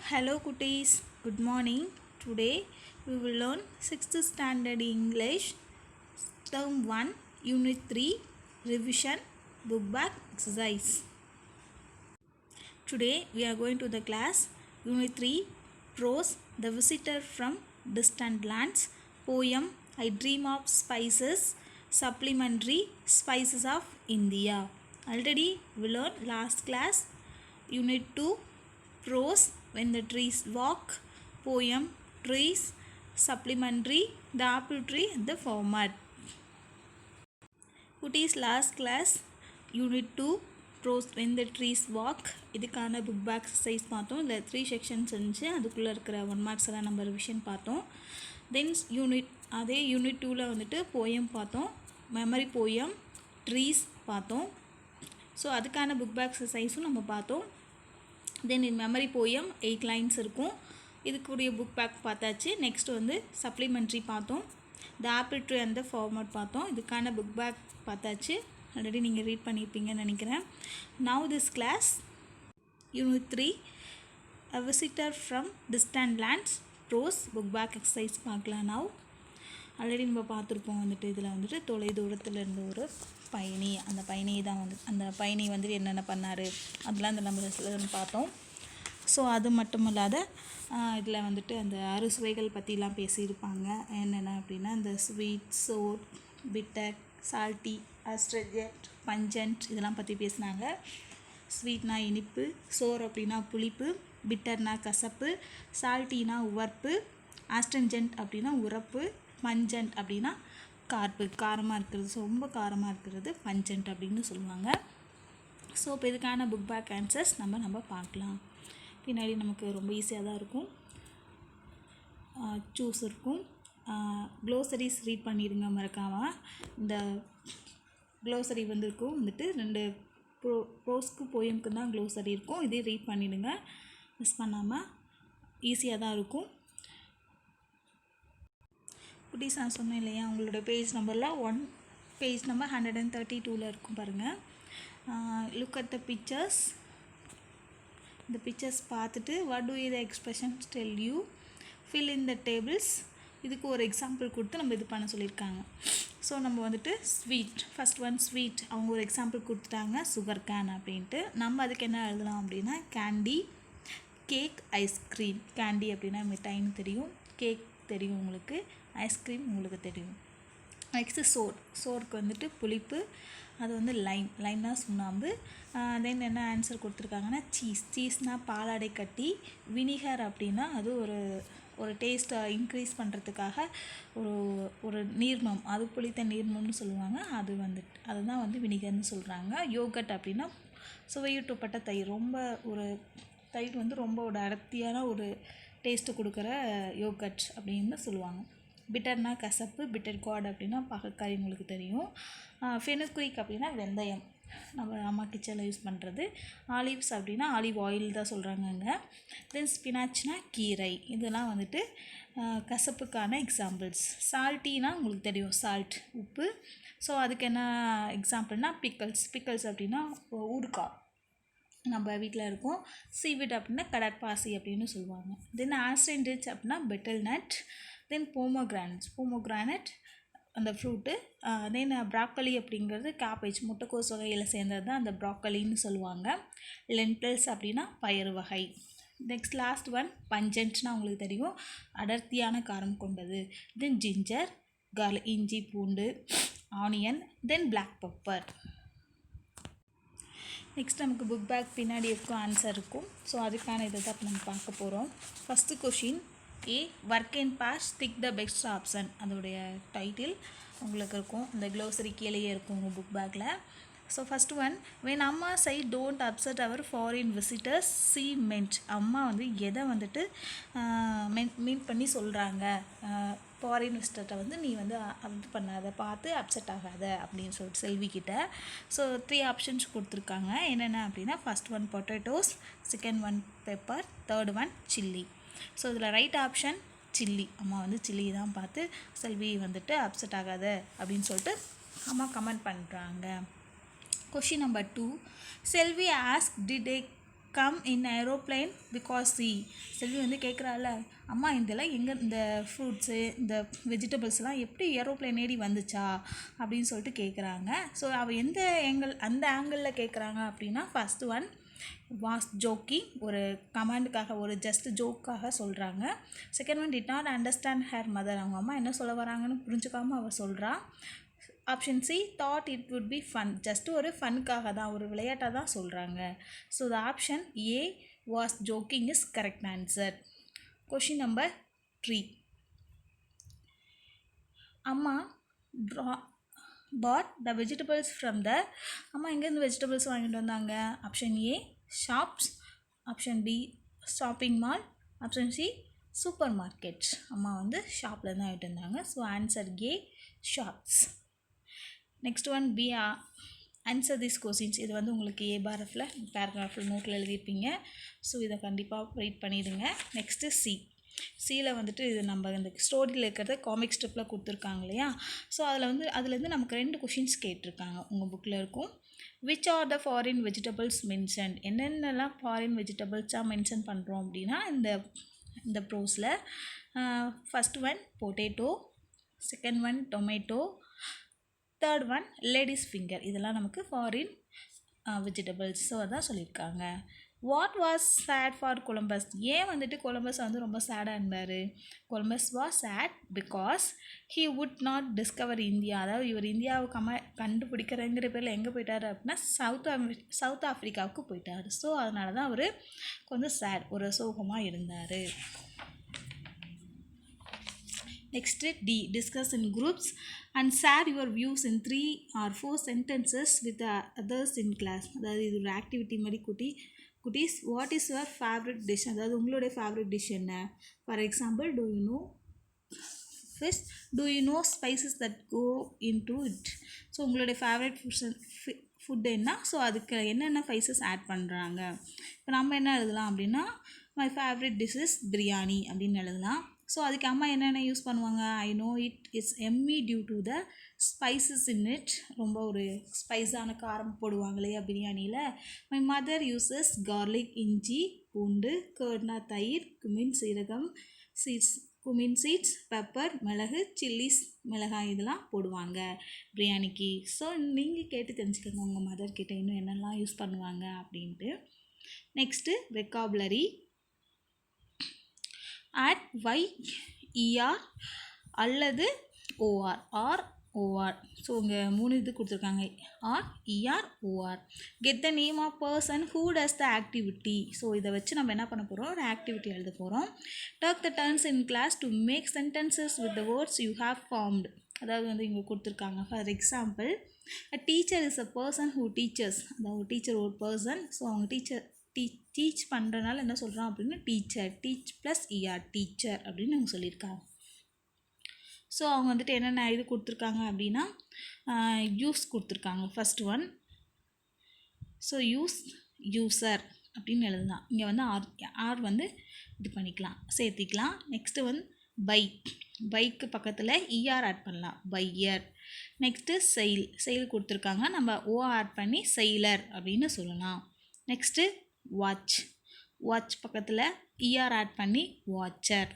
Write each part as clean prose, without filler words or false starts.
Hello cuties, good morning. Today we will learn 6th standard English term 1 unit 3 revision book back exercise. Today we are going to the class unit 3 prose the visitor from distant lands poem I dream of spices supplementary spices of India. Already we learned last class unit 2 prose when the trees walk poem trees supplementary the apple tree the format. Kutis last class unit 2 prose when the trees walk இதுக்கான புக் back exercise பார்த்தோம். இதில் 3 sections இருந்துச்சு. அதுக்குள்ளே இருக்கிற 1 marks எல்லாம் நம்ம revision பார்த்தோம். தென் யூனிட் 2ல் வந்துட்டு போயம் பார்த்தோம், மெமரி போயம், ட்ரீஸ் பார்த்தோம். ஸோ அதுக்கான புக் பேக் எக்ஸசைஸும் நம்ம பார்த்தோம். Then in memory poem 8 lines இருக்கும். இதுக்குரிய புக் பேக் பார்த்தாச்சு. நெக்ஸ்ட் வந்து சப்ளிமெண்ட்ரி பார்த்தோம், த ஆப்பிள் ட்ரீ அந்த ஃபார்மேட் பார்த்தோம். இதுக்கான புக் பேக் பார்த்தாச்சு. ஆல்ரெடி நீங்கள் ரீட் பண்ணியிருப்பீங்கன்னு நினைக்கிறேன். Now this class unit 3 a visitor from distant lands prose book back exercise பார்க்கலாம். நவ் ஆல்ரெடி நம்ம பார்த்துருப்போம். வந்துட்டு இதில் வந்துட்டு தொலை தூரத்தில் இருந்த ஒரு பயணி, அந்த பயணி தான் அந்த பயணி வந்துட்டு என்னென்ன பண்ணார் அதெல்லாம் இந்த நம்ம பார்த்தோம். ஸோ அது மட்டும் இல்லாத இதில் வந்துட்டு அந்த அறுசுவைகள் பற்றிலாம் பேசியிருப்பாங்க. என்னென்ன அப்படின்னா இந்த ஸ்வீட், சோர், பிட்டர், சால்ட்டி, அஸ்ட்ரஜென்ட், பஞ்சன்ட் இதெல்லாம் பற்றி பேசினாங்க. ஸ்வீட்னா இனிப்பு, சோர் அப்படின்னா புளிப்பு, பிட்டர்னா கசப்பு, சால்ட்டினா உவர்ப்பு, ஆஸ்ட்ரஜென்ட் அப்படின்னா உரப்பு, பஞ்சன்ட் அப்படின்னா காரமாக இருக்கிறது, ரொம்ப காரமாக இருக்கிறது பஞ்சன்ட் அப்படின்னு சொல்லுவாங்க. ஸோ இப்போ இதுக்கான புக் பேக் ஆன்சர்ஸ் நம்ம பார்க்கலாம். பின்னாடி நமக்கு ரொம்ப ஈஸியாக தான் இருக்கும். சூஸ் இருக்கும். க்ளோசரிஸ் ரீட் பண்ணிடுங்க மறக்காமல். இந்த க்ளோசரி இருக்கும் வந்துட்டு 2 ப்ரோஸ்க்கு போயம்க்கு தான் க்ளோசரி இருக்கும். இதே ரீட் பண்ணிவிடுங்க, மிஸ் பண்ணாமல். ஈஸியாக தான் இருக்கும். குட்டீஸ் நான் சொன்னேன் இல்லையா, உங்களோட பேஜ் நம்பரில் பேஜ் நம்பர் 132 இருக்கும் பாருங்கள். Look at the pictures. இந்த பிக்சர்ஸ் பார்த்துட்டு what to the expressions tell you, fill in the tables. இதுக்கு ஒரு எக்ஸாம்பிள் கொடுத்து நம்ம இது பண்ண சொல்லியிருக்காங்க. ஸோ நம்ம வந்துட்டு ஸ்வீட், ஃபஸ்ட் ஒன் ஸ்வீட், அவங்க ஒரு எக்ஸாம்பிள் கொடுத்துட்டாங்க சுகர் கேன் அப்படின்ட்டு. நம்ம அதுக்கு என்ன எழுதலாம் அப்படின்னா கேண்டி, கேக், ஐஸ்கிரீம். கேண்டி அப்படின்னா மிட்டாயின்னு தெரியும், கேக் தெரியும் உங்களுக்கு, ஐஸ்கிரீம் உங்களுக்கு தெரியும். நெக்ஸ்ட்டு சோருக்கு வந்துட்டு புளிப்பு, அது வந்து லைம்னா சுண்ணாம்பு. தென் என்ன ஆன்சர் கொடுத்துருக்காங்கன்னா சீஸ்னால் பாலாடை கட்டி, வினிகர் அப்படின்னா அது ஒரு டேஸ்ட்டை இன்க்ரீஸ் பண்ணுறதுக்காக ஒரு நீர்மம், அது புளித்த நீர்மம்னு சொல்லுவாங்க. அதுதான் வந்து வினிகர்னு சொல்கிறாங்க. யோகட் அப்படின்னா சுவையூட்டப்பட்ட தயிர், ரொம்ப ஒரு தயிர் வந்து ரொம்ப ஒரு அடர்த்தியான ஒரு டேஸ்ட்டு கொடுக்குற யோகட் அப்படின்னு சொல்லுவாங்க. பிட்டர்னா கசப்பு, பிட்டர் காட் அப்படின்னா பாகக்காய் உங்களுக்கு தெரியும். ஃபெனுக்விக் அப்படின்னா வெந்தயம், நம்ம அம்மா கிச்சனில் யூஸ் பண்ணுறது. ஆலிவ்ஸ் அப்படின்னா ஆலிவ் ஆயில் தான் சொல்கிறாங்க அங்கே. தென் ஸ்பினாச்னா கீரை. இதெல்லாம் வந்துட்டு கசப்புக்கான எக்ஸாம்பிள்ஸ். சால்ட்டினா உங்களுக்கு தெரியும், சால்ட் உப்பு. ஸோ அதுக்கு என்ன எக்ஸாம்பிள்னால் பிக்கல்ஸ் அப்படின்னா ஊறுகாய் நம்ம வீட்டில் இருக்கும். சீவிட் அப்படின்னா கடற்பாசி அப்படின்னு சொல்லுவாங்க. தென் ஆஸ்ட்ரிச் அப்படின்னா பெட்டல் நட். தென் போமோகிரானட் அந்த ஃப்ரூட்டு. தென் ப்ராக்கலி அப்படிங்கிறது கேபேஜ், முட்டைக்கோஸ் வகையில் சேர்ந்தது தான் அந்த ப்ராக்கலின்னு சொல்லுவாங்க. லென்டில்ஸ் அப்படின்னா பயறு வகை. நெக்ஸ்ட் லாஸ்ட் ஒன் பஞ்சன்ட்னா உங்களுக்கு தெரியும், அடர்த்தியான காரம் கொண்டது. தென் ஜிஞ்சர், கார்லிக் இஞ்சி பூண்டு, onion, then black pepper. Next நமக்கு புக் பேக் பின்னாடி இருக்கும் ஆன்சர் இருக்கும். ஸோ அதுக்கான இதை தான் இப்போ நம்ம பார்க்க போகிறோம். First question a work in pairs tick the best option, அதோடைய டைட்டில் உங்களுக்கு இருக்கும். இந்த க்ளோசரி கீழேயே இருக்கும் உங்கள் புக் பேக்கில். ஸோ ஃபஸ்ட் ஒன் வென் அம்மா say don't upset our foreign visitors she meant. அம்மா வந்து எதை வந்துட்டு மீன் பண்ணி சொல்கிறாங்க, ஃபாரின் விசிட்டர்கிட்ட வந்து நீ வந்து அது பண்ணாத, பார்த்து அப்செட் ஆகாத அப்படின்னு சொல்லிட்டு செல்விக்கிட்ட. ஸோ 3 ஆப்ஷன்ஸ் கொடுத்துருக்காங்க. என்னென்ன அப்படின்னா first one potatoes, second one pepper, third one chilli. So இதில் ரைட் ஆப்ஷன் சில்லி. அம்மா வந்து சில்லி தான் பார்த்து செல்வி வந்துட்டு அப்செட் ஆகாத அப்படின்னு சொல்லிட்டு அம்மா கமெண்ட் பண்ணுறாங்க. Question number 2. Selvi asked, did a come in aeroplane because she. Selvi வந்து கேட்குறாள், அம்மா இதெல்லாம் எங்கே இந்த ஃப்ரூட்ஸு இந்த வெஜிடபிள்ஸ்லாம் எப்படி ஏரோப்ளைன் ஏறி வந்துச்சா அப்படின்னு சொல்லிட்டு கேட்குறாங்க. ஸோ அவள் எந்த அந்த ஆங்கிளில் கேட்குறாங்க அப்படின்னா, ஃபஸ்ட்டு ஒன் வாஸ் ஜோக்கிங், ஒரு கமாண்டுக்காக, ஒரு ஜஸ்ட் ஜோக்காக சொல்கிறாங்க. Second one did not understand her mother, அவங்க அம்மா என்ன சொல்ல வராங்கன்னு புரிஞ்சுக்காமல் அவள் சொல்கிறா. Option C thought it would be fun, just ஒரு ஃபனுக்காக தான், ஒரு விளையாட்டாக தான் சொல்கிறாங்க. So the option A was joking is correct answer. Question number 3. அம்மா bought the vegetables from the, அம்மா எங்கேருந்து வெஜிடபிள்ஸ் வாங்கிட்டு வந்தாங்க? Option A shops, option B shopping mall, option C supermarket. அம்மா வந்து ஷாப்லேருந்து வாங்கிட்டு வந்தாங்க. So answer A shops. Next one B answer this questions. இது வந்து உங்களுக்கு ஏ பாரஃபில் பேராகிராஃபில் நோட்டில் எழுதியிருப்பீங்க. ஸோ இதை கண்டிப்பாக ரீட் பண்ணிடுங்க. நெக்ஸ்ட்டு சியில் வந்துட்டு இது நம்ம இந்த ஸ்டோரியில் இருக்கிறத காமிக் ஸ்ட்ரிப்பில் கொடுத்துருக்காங்க இல்லையா. ஸோ அதுலேருந்து நமக்கு 2 கொஷின்ஸ் கேட்டிருக்காங்க. உங்கள் புக்கில் இருக்கும். Which are the foreign vegetables mentioned, என்னென்னலாம் ஃபாரின் வெஜிடபிள்ஸாக மென்ஷன் பண்ணுறோம் அப்படின்னா இந்த ப்ரோஸில் first one potato, second one tomato, third one ladies finger. இதெல்லாம் நமக்கு ஃபாரின் வெஜிடபிள்ஸ். ஸோ அதான் சொல்லியிருக்காங்க. What was sad for Columbus, ஏன் வந்துட்டு கொலம்பஸ் வந்து ரொம்ப சேடாக இருந்தார்? Columbus was sad because he would not discover India, அதாவது இவர் இந்தியாவை கண்டுபிடிக்கிறங்கிற பேரில் எங்கே போயிட்டார் அப்படின்னா சவுத் ஆஃப்ரிக்காவுக்கு போயிட்டார். ஸோ அதனால தான் அவர் கொஞ்சம் சேட், ஒரு சோகமாக இருந்தார். Next D discuss in groups and share your views in 3 or 4 sentences with others in class. அதாவது இது ஒரு ஆக்டிவிட்டி மாதிரி குட்டீஸ். What is your favourite dish, அதாவது உங்களுடைய ஃபேவரட் டிஷ் என்ன? For example, do you know fish, do you know spices that go into it. So உங்களுடைய favourite food என்ன, ஸோ அதுக்கு என்னென்ன ஸ்பைசஸ் ஆட் பண்ணுறாங்க. இப்போ நம்ம என்ன எழுதலாம் அப்படின்னா, my favourite dish is biryani அப்படின்னு எழுதலாம். ஸோ அதுக்கு அம்மா என்னென்ன யூஸ் பண்ணுவாங்க? I know it is yummy due to the spices in it, ரொம்ப ஒரு ஸ்பைஸான காரம் போடுவாங்க இல்லையா பிரியாணியில். மை மதர் யூசஸ் கார்லிக், இஞ்சி பூண்டு, கர்ட்னா தயிர், குமின் சீரகம் குமின் சீட்ஸ், பெப்பர் மிளகு, சில்லிஸ் மிளகாய், இதெல்லாம் போடுவாங்க பிரியாணிக்கு. ஸோ நீங்கள் கேட்டு தெரிஞ்சுக்கோங்க உங்கள் மதர் கிட்ட இன்னும் என்னெல்லாம் யூஸ் பண்ணுவாங்க அப்படின்ட்டு. Next vocabulary. add YER அல்லது OR or OR. ஸோ இங்கே 3 இது கொடுத்துருக்காங்க, or ER OR. Get the name of person who does the activity. So இதை வச்சு நம்ம என்ன பண்ண போகிறோம்? ஒரு ஆக்டிவிட்டி எழுத போகிறோம். Take the turns in class to make sentences with the words you have formed. அதாவது வந்து இங்கே கொடுத்துருக்காங்க. For example, a teacher is a person who teaches. அதாவது டீச்சர் ஒரு பர்சன். ஸோ அவங்க டீச் பண்ணுறதுனால என்ன சொல்கிறோம் அப்படின்னா teacher, teach plus ER teacher அப்படின்னு அவங்க சொல்லியிருக்காங்க. ஸோ அவங்க வந்துட்டு என்னென்ன இது கொடுத்துருக்காங்க அப்படின்னா யூஸ் கொடுத்துருக்காங்க ஃபஸ்ட் ஒன். ஸோ யூசர் அப்படின்னு எழுதலாம். இங்கே வந்து ஆர் வந்து இது பண்ணிக்கலாம், சேர்த்திக்கலாம். நெக்ஸ்ட்டு வந்து பைக்கு பக்கத்தில் ER ஆட் பண்ணலாம், பையர். நெக்ஸ்ட்டு செயில் கொடுத்துருக்காங்க, நம்ம O ஆட் பண்ணி செயிலர் அப்படின்னு சொல்லலாம். நெக்ஸ்ட்டு வாட்ச் பக்கத்தில் ER ஆட் பண்ணி வாட்சர்.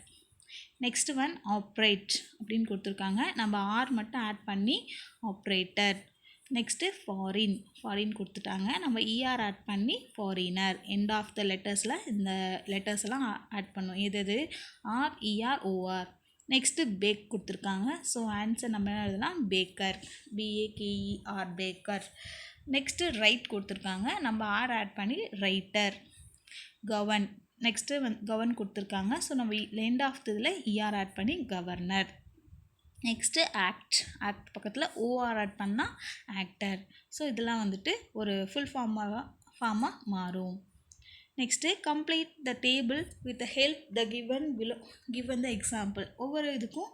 நெக்ஸ்ட் ஒன் ஆப்ரேட் அப்படின்னு கொடுத்துருக்காங்க, நம்ம ஆர் மட்டும் ஆட் பண்ணி ஆப்ரேட்டர். நெக்ஸ்ட்டு ஃபாரின் கொடுத்துட்டாங்க, நம்ம ER ஆட் பண்ணி ஃபாரினர். எண்ட் ஆஃப் த லெட்டர்ஸில் இந்த லெட்டர்ஸ் எல்லாம் ஆட் பண்ணும். எது or ER OR. Next bake கொடுத்துருக்காங்க. ஸோ ஆன்சர் நம்ம என்ன எழுதலாம்? Baker, BAKER baker. Next write கொடுத்துருக்காங்க, நம்ம ஆர் ஆட் பண்ணி ரைட்டர். கவர்ன். நெக்ஸ்ட்டு கவர்ன் கொடுத்துருக்காங்க. ஸோ நம்ம எண்ட் ஆஃப் இதில் ER ஆட் பண்ணி கவர்னர். நெக்ஸ்ட்டு ஆக்ட் பக்கத்தில் OR ஆட் பண்ணால் ஆக்டர். ஸோ இதெல்லாம் வந்துட்டு ஒரு ஃபுல் ஃபார்மாக மாறும். Next complete the table with help the given the example. ஒவ்வொரு இதுக்கும்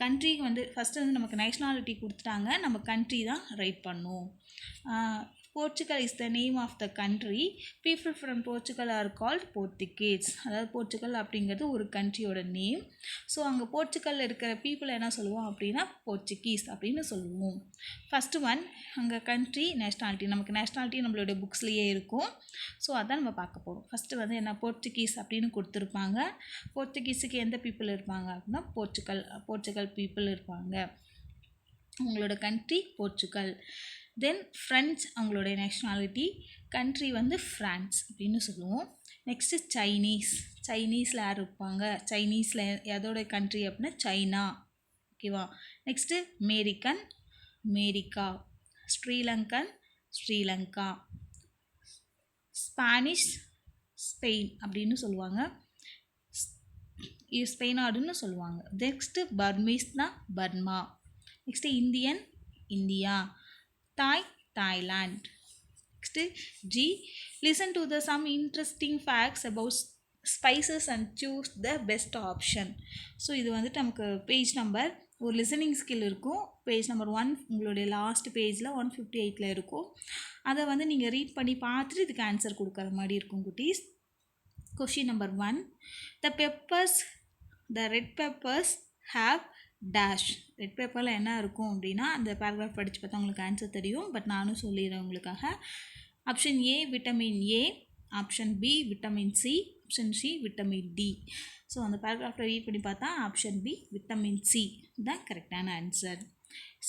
கண்ட்ரிக்கு வந்து ஃபஸ்ட்டு வந்து நமக்கு நேஷ்னாலிட்டி கொடுத்துட்டாங்க, நம்ம கண்ட்ரி தான் ரைட் பண்ணும். Portugal is the name of the country. People from Portugal are called Portuguese. அதாவது போர்ச்சுகல் அப்படிங்கிறது ஒரு கண்ட்ரியோட நேம். ஸோ அங்கே போர்ச்சுகலில் இருக்கிற பீப்புளை என்ன சொல்லுவோம் அப்படின்னா போர்ச்சுகீஸ் அப்படின்னு சொல்லுவோம். ஃபஸ்ட்டு ஒன் அங்கே கண்ட்ரி நேஷ்னாலிட்டி. நமக்கு நேஷ்னாலிட்டி நம்மளுடைய புக்ஸ்லேயே இருக்கும். ஸோ அதான் நம்ம பார்க்க போகிறோம். ஃபஸ்ட்டு வந்து என்ன போர்ச்சுகீஸ் அப்படின்னு கொடுத்துருப்பாங்க. போர்ச்சுகீஸுக்கு எந்த பீப்புள் இருப்பாங்க அப்படின்னா போர்ச்சுகல் பீப்புள் இருப்பாங்க. அவங்களோட கண்ட்ரி போர்ச்சுகல். தென் ஃப்ரெஞ்ச் அவங்களுடைய நேஷ்னாலிட்டி. கண்ட்ரி வந்து ஃப்ரான்ஸ் அப்படின்னு சொல்லுவோம். நெக்ஸ்ட்டு சைனீஸில் யார் இருப்பாங்க? சைனீஸில் எதோட கண்ட்ரி அப்படின்னா சைனா. ஓகேவா? Next America. ஸ்ரீலங்கா. ஸ்பெயின் அப்படின்னு சொல்லுவாங்க. ஸ்பெயின் நாடுன்னு சொல்லுவாங்க. நெக்ஸ்ட்டு பர்மீஸ்னா Burma. Next India. Thailand. Next listen to some interesting facts about spices and choose the best option. So இது வந்துட்டு நமக்கு பேஜ் நம்பர் ஒரு லிசனிங் ஸ்கில் இருக்கும். பேஜ் நம்பர் 1 உங்களுடைய லாஸ்ட் பேஜில் 158 இருக்கும். அதை வந்து நீங்கள் ரீட் பண்ணி பார்த்துட்டு இதுக்கு ஆன்சர் கொடுக்குற மாதிரி இருக்கும் குட்டீஸ். Question number 1. The red peppers have dash. Red பேப்பரில் என்ன இருக்கும் அப்படின்னா அந்த பேராகிராஃப் படித்து பார்த்தா உங்களுக்கு ஆன்சர் தெரியும். பட் நானும் சொல்லிடுறேன் உங்களுக்காக. Option A vitamin A, option B vitamin C, option C vitamin D. So அந்த பேராகிராஃபில் ரீட் பண்ணி பார்த்தா ஆப்ஷன் பி விட்டமின் சி தான் கரெக்டான answer.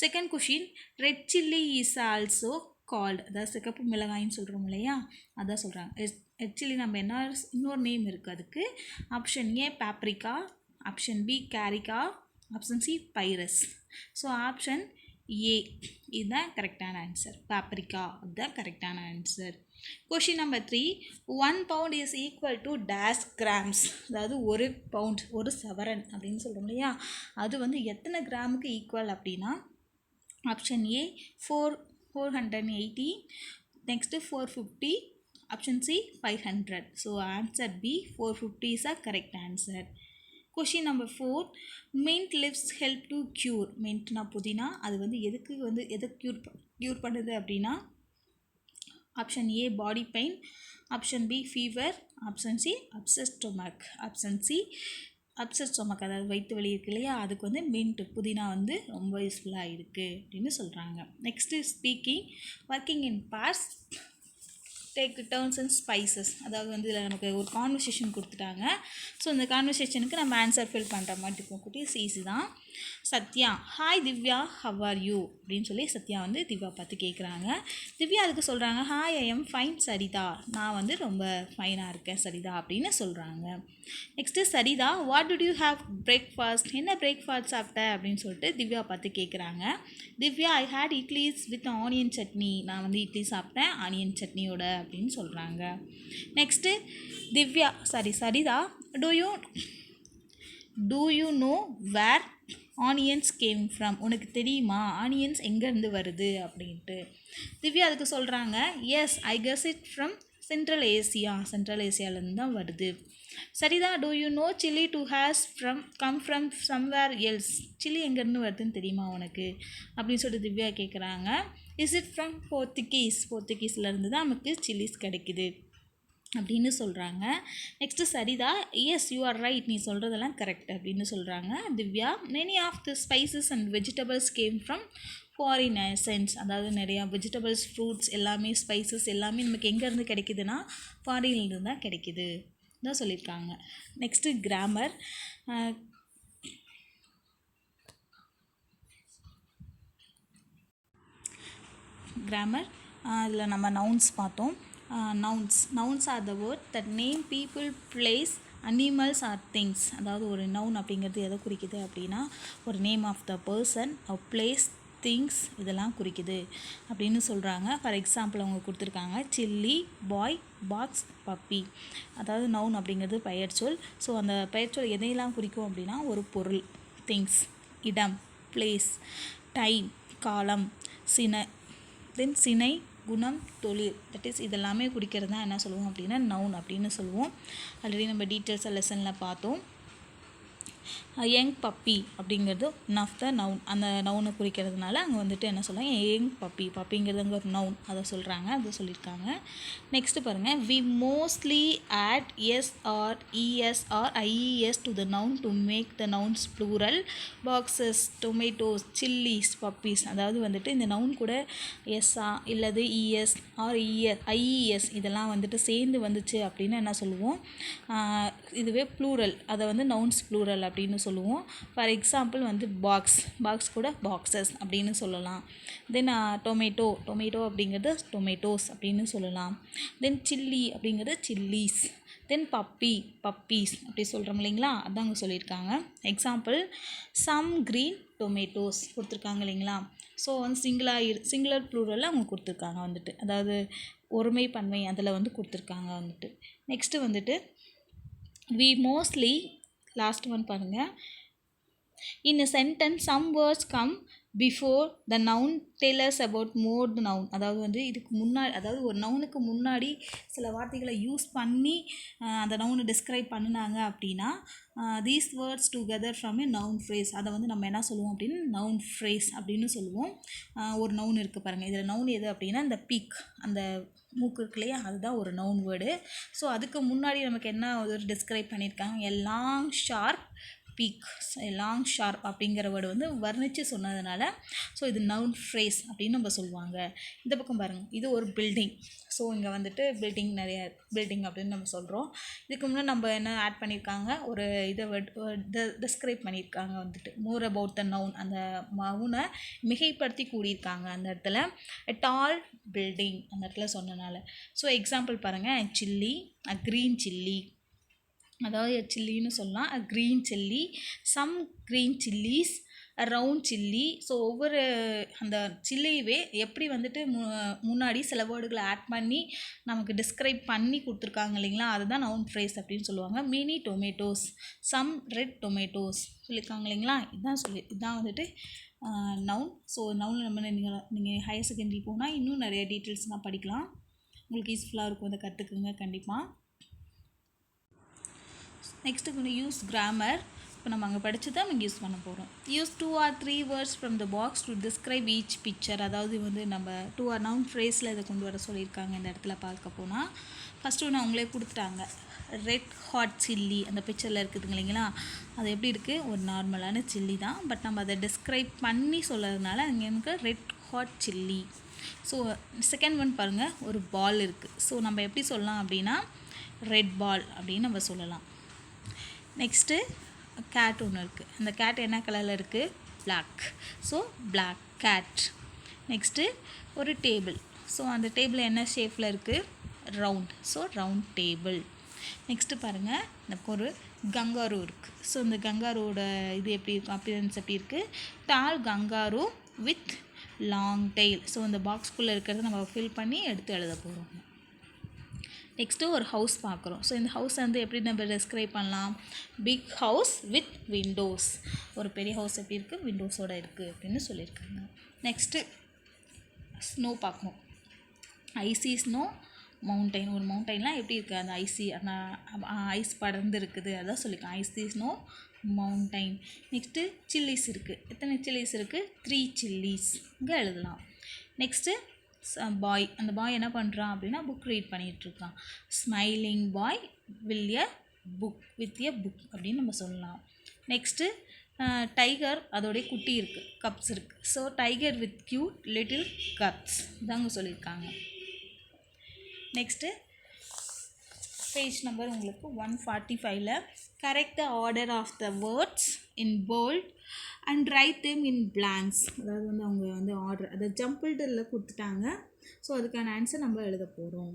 Second question. Red chilli is also called. அதாவது சிகப்பு மிளகாயின்னு சொல்கிறோம் இல்லையா, அதான் சொல்கிறாங்க. ரெட் சில்லி நம்ம என்ன இன்னொரு நேம் இருக்குது அதுக்கு. Option A paprika, option B carica, option C pyrus. So option A இதுதான் கரெக்டான ஆன்சர். பாப்ரிக்கா அதுதான் கரெக்டான answer. Question number 3. 1 pound is equal to dash grams. அதாவது ஒரு பவுண்ட் ஒரு சவரன் அப்படின்னு சொல்கிறோம் இல்லையா, அது வந்து எத்தனை கிராமுக்கு ஈக்குவல் அப்படின்னா option A 480, next 450, option C 500. So answer B 450 is a correct answer. Question number 4. Mint leaves help to cure. மின்ட்னா புதினா, அது வந்து எதை க்யூர் பண்ணுது அப்படின்னா option A body pain, option B fever, option C upset stomach. Option C upset stomach, அதாவது வயிற்று வலி இருக்கு இல்லையா, அதுக்கு வந்து மின்ட் புதினா வந்து ரொம்ப யூஸ்ஃபுல்லாக இருக்குது அப்படின்னு சொல்கிறாங்க. Next speaking. Working in pairs, take turns and spices. அதாவது வந்து இதில் நமக்கு ஒரு கான்வர்சேஷன் கொடுத்துட்டாங்க. ஸோ இந்த கான்வர்சேஷனுக்கு நம்ம ஆன்சர் ஃபில் பண்ணுற மாதிரி இருக்கும் குட்டீஸ். ஈஸி தான். Sathya, hi Divya, how are you அப்படின்னு சொல்லி சத்யா வந்து திவ்யா பார்த்து கேட்குறாங்க. திவ்யா அதுக்கு சொல்கிறாங்க, hi I am fine Sarita, நான் வந்து ரொம்ப ஃபைனாக இருக்கேன் சரிதா அப்படின்னு சொல்கிறாங்க. Next Sarita, what do you have breakfast, என்ன பிரேக்ஃபாஸ்ட் சாப்பிட்ட அப்படின்னு சொல்லிட்டு திவ்யா பார்த்து கேட்குறாங்க. Divya, I had idlis with onion chutney, நான் வந்து இட்லி சாப்பிட்டேன் ஆனியன் சட்னியோட அப்படின்னு சொல்கிறாங்க. Next Sarita, do you know where onions came from, உனக்கு தெரியுமா ஆனியன்ஸ் எங்கேருந்து வருது அப்படின்ட்டு. திவ்யா அதுக்கு சொல்கிறாங்க, yes I guess it from central ஏசியாவிலேருந்து தான் வருது. Sarita, do you know chilli too has come from somewhere else, chilli எங்கேருந்து வருதுன்னு தெரியுமா உனக்கு அப்படின்னு சொல்லிட்டு திவ்யா கேட்குறாங்க. இஸ் இட் ஃப்ரம் போர்த்துகீஸ்லேருந்து தான் நமக்கு சில்லிஸ் கிடைக்குது அப்படின்னு சொல்கிறாங்க. Next Saritha, yes you are right, நீ சொல்கிறதெல்லாம் கரெக்ட் அப்படின்னு சொல்கிறாங்க Divya. Many of the spices and vegetables came from foreign nations, அதாவது நிறையா வெஜிடபிள்ஸ் ஃப்ரூட்ஸ் எல்லாமே ஸ்பைசஸ் எல்லாமே நமக்கு எங்கேருந்து கிடைக்குதுன்னா ஃபாரின்லேருந்து தான் கிடைக்குது தான் சொல்லியிருக்காங்க. Next grammar. இதில் நம்ம நவுன்ஸ் பார்த்தோம். Nouns are the word that name people, place, animals or things. அதாவது ஒரு நவுன் அப்படிங்கிறது எதை குறிக்குது அப்படின்னா ஒரு name of the person, a place, things இதெல்லாம் குறிக்குது அப்படின்னு சொல்கிறாங்க. ஃபார் எக்ஸாம்பிள் அவங்க கொடுத்துருக்காங்க சில்லி, பாய், பாக்ஸ், பப்பி. அதாவது நவுன் அப்படிங்கிறது பெயர்ச்சொல். ஸோ அந்த பெயர்ச்சொல் எதையெல்லாம் குறிக்கும் அப்படின்னா ஒரு பொருள், திங்ஸ், இடம், பிளேஸ், டைம், காலம், சினை, குணம், தொழில், தட் இஸ் இதெல்லாமே குறிக்கிறது தான் என்ன சொல்லுவோம் அப்படின்னா நவுன் அப்படின்னு சொல்லுவோம். ஆல்ரெடி நம்ம டீட்டெயில்ஸாக லெசனில் பார்த்தோம். யங் பப்பி அப்படிங்கிறது ஒன் ஆஃப் த நவுன். அந்த நவுனை குறிக்கிறதுனால அங்கே வந்துட்டு என்ன சொல்கிறாங்க, யங் பப்பி. பப்பிங்கிறது அங்கே ஒரு நவுன், அதை சொல்கிறாங்க, அதை சொல்லியிருக்காங்க. நெக்ஸ்ட்டு பாருங்கள், we mostly add S or ES or IES to the noun to make the nouns plural. Boxes, tomatoes, chillies, puppies. அதாவது வந்துட்டு இந்த நவுன் கூட எஸ்ஆ இல்லது இஎஸ் ஆர் ஐஇஎஸ் இதெல்லாம் வந்துட்டு சேர்ந்து வந்துச்சு அப்படின்னு என்ன சொல்லுவோம், இதுவே ப்ளூரல், அதை வந்து நவுன்ஸ் ப்ளூரல் அப்படின்னு சொல்லுவோம். ஃபார் எக்ஸாம்பிள் வந்து பாக்ஸ் கூட பாக்ஸஸ் அப்படின்னு சொல்லலாம். தென் டொமேட்டோ அப்படிங்கிறது டொமேட்டோஸ் அப்படின்னு சொல்லலாம். தென் சில்லி அப்படிங்கிறது சில்லிஸ். தென் பப்பீஸ் அப்படி சொல்கிறோம் இல்லைங்களா, அதான் அங்கே சொல்லியிருக்காங்க. எக்ஸாம்பிள், சம் க்ரீன் டொமேட்டோஸ் கொடுத்துருக்காங்க இல்லைங்களா. ஸோ வந்து சிங்குலர் ப்ளூரலில் அவங்க கொடுத்துருக்காங்க வந்துட்டு, அதாவது ஒருமை பன்மை அதில் வந்து கொடுத்துருக்காங்க வந்துட்டு. நெக்ஸ்ட்டு வந்துட்டு we mostly, லாஸ்ட் ஒன் பாருங்கள், in a sentence some words come before the noun tell us about more the noun. அதாவது வந்து இதுக்கு முன்னாடி, அதாவது ஒரு நவுனுக்கு முன்னாடி சில வார்த்தைகளை யூஸ் பண்ணி அந்த நவுனை டிஸ்கிரைப் பண்ணினாங்க அப்படின்னா these words together from a noun phrase, அதை வந்து நம்ம என்ன சொல்லுவோம் அப்படின்னு noun phrase அப்படின்னு சொல்லுவோம். ஒரு நவுன் இருக்குது பாருங்கள், இதில் நவுன் எது அப்படின்னா இந்த பீக், அந்த மூக்கு இருக்கு இல்லையா, அதுதான் ஒரு நவுன் வேர்டு. ஸோ அதுக்கு முன்னாடி நமக்கு என்ன ஒரு டிஸ்கிரைப் பண்ணியிருக்காங்க, a long sharp peak. Long sharp அப்படிங்கிற வேர்டு வந்து வர்ணித்து சொன்னதுனால ஸோ இது நவுன் ஃப்ரேஸ் அப்படின்னு நம்ம சொல்லுவாங்க. இந்த பக்கம் பாருங்கள், இது ஒரு பில்டிங். ஸோ இங்கே வந்துட்டு நிறைய பில்டிங் அப்படின்னு நம்ம சொல்கிறோம். இதுக்கு முன்னாடி நம்ம என்ன ஆட் பண்ணியிருக்காங்க, ஒரு இதை டிஸ்கிரைப் பண்ணியிருக்காங்க வந்துட்டு மோர் அபவுட் த நவுன், அந்த நவுனை மிகைப்படுத்தி கூடியிருக்காங்க அந்த இடத்துல. எ டால் பில்டிங் அந்த இடத்துல சொன்னனால. ஸோ எக்ஸாம்பிள் பாருங்கள், சில்லி, க்ரீன் சில்லி, அதாவது சில்லின்னு சொல்லலாம், green chilli, some green chillies, round chilli. So ஒவ்வொரு அந்த சில்லியவே எப்படி வந்துட்டு முன்னாடி சில வேர்டுகளை ஆட் பண்ணி நமக்கு டிஸ்கிரைப் பண்ணி கொடுத்துருக்காங்க இல்லைங்களா, அதுதான் நவுன் ஃப்ரேஸ் அப்படின்னு சொல்லுவாங்க. Mini tomatoes, some red tomatoes சொல்லியிருக்காங்க இல்லைங்களா, இதுதான் வந்துட்டு நவுன். ஸோ நவுனில் நம்ம நீங்கள் ஹையர் செகண்டரி போனால் இன்னும் நிறைய டீட்டெயில்ஸ்லாம் படிக்கலாம், உங்களுக்கு யூஸ்ஃபுல்லாக இருக்கும், இதை கற்றுக்குங்க கண்டிப்பாக. நெக்ஸ்ட்டு கொஞ்சம் யூஸ் கிராமர். இப்போ நம்ம அங்கே படித்து தான் நம்ம யூஸ் பண்ண போகிறோம். Use 2 or 3 words from the box to describe each picture. அதாவது வந்து நம்ம 2 or நவுன் ஃப்ரேஸில் இதை கொண்டு வர சொல்லியிருக்காங்க. இந்த இடத்துல பார்க்க போனால் ஃபஸ்ட்டு ஒன்று அவங்களே கொடுத்துட்டாங்க, ரெட் ஹாட் சில்லி. அந்த பிக்சரில் இருக்குதுங்க இல்லைங்களா, அது எப்படி இருக்குது, ஒரு நார்மலான சில்லி தான், பட் நம்ம அதை டிஸ்கிரைப் பண்ணி சொல்கிறதுனால அங்கே எனக்கு red hot chilli. So second one பாருங்கள், ஒரு பால் இருக்குது. ஸோ நம்ம எப்படி சொல்லலாம் அப்படின்னா ரெட் பால் அப்படின்னு நம்ம சொல்லலாம். நெக்ஸ்ட்டு கேட் ஒன்று இருக்குது. அந்த கேட் என்ன கலரில் இருக்குது, black. So black cat. Next ஒரு டேபிள். ஸோ அந்த டேபிள் என்ன ஷேப்பில் இருக்குது, round. So round table. Next பாருங்கள், நமக்கு ஒரு கங்காரு இருக்குது. ஸோ இந்த கங்காரோட இது எப்படி இருக்கும், அப்பியரன்ஸ் எப்படி இருக்குது, tall kangaroo with long tail. So இந்த பாக்ஸ்குள்ளே இருக்கிறத நம்ம ஃபில் பண்ணி எடுத்து எழுத போகிறோம். நெக்ஸ்ட்டு ஒரு ஹவுஸ் பார்க்குறோம். ஸோ இந்த ஹவுஸ் வந்து எப்படி நம்ம டிஸ்கிரைப் பண்ணலாம், பிக் ஹவுஸ் வித் விண்டோஸ். ஒரு பெரிய ஹவுஸ் எப்படி இருக்குது, விண்டோஸோடு இருக்குது அப்படின்னு சொல்லியிருக்காங்க. நெக்ஸ்ட்டு ஸ்னோ பார்க்கணும். Icy snow, mountain. ஒரு மவுண்டைன்லாம் எப்படி இருக்குது, அந்த ஐஸ் படர்ந்து இருக்குது, அதான் சொல்லியிருக்கேன், icy snow mountain. Next chillies இருக்குது. எத்தனை சில்லிஸ் இருக்குது, 3 சில்லிஸ் இங்கே எழுதலாம். Next boy. அந்த பாய் என்ன பண்ணுறான் அப்படின்னா புக் ரீட் பண்ணிகிட்ருக்கான். Smiling boy with a book அப்படின்னு நம்ம சொல்லலாம். நெக்ஸ்ட்டு டைகர், அதோடைய குட்டி இருக்குது, கப்ஸ் இருக்குது. So tiger with cute little cubs இதாங்க சொல்லியிருக்காங்க. நெக்ஸ்ட்டு பேஜ் நம்பர் உங்களுக்கு 145ல் correct the order of the words in bold and write them in blanks. அதாவது வந்து அவங்க வந்து ஆர்டர் அதை ஜம்பிள்டில் கொடுத்துட்டாங்க. ஸோ அதுக்கான ஆன்சர் நம்ம எழுத போகிறோம்.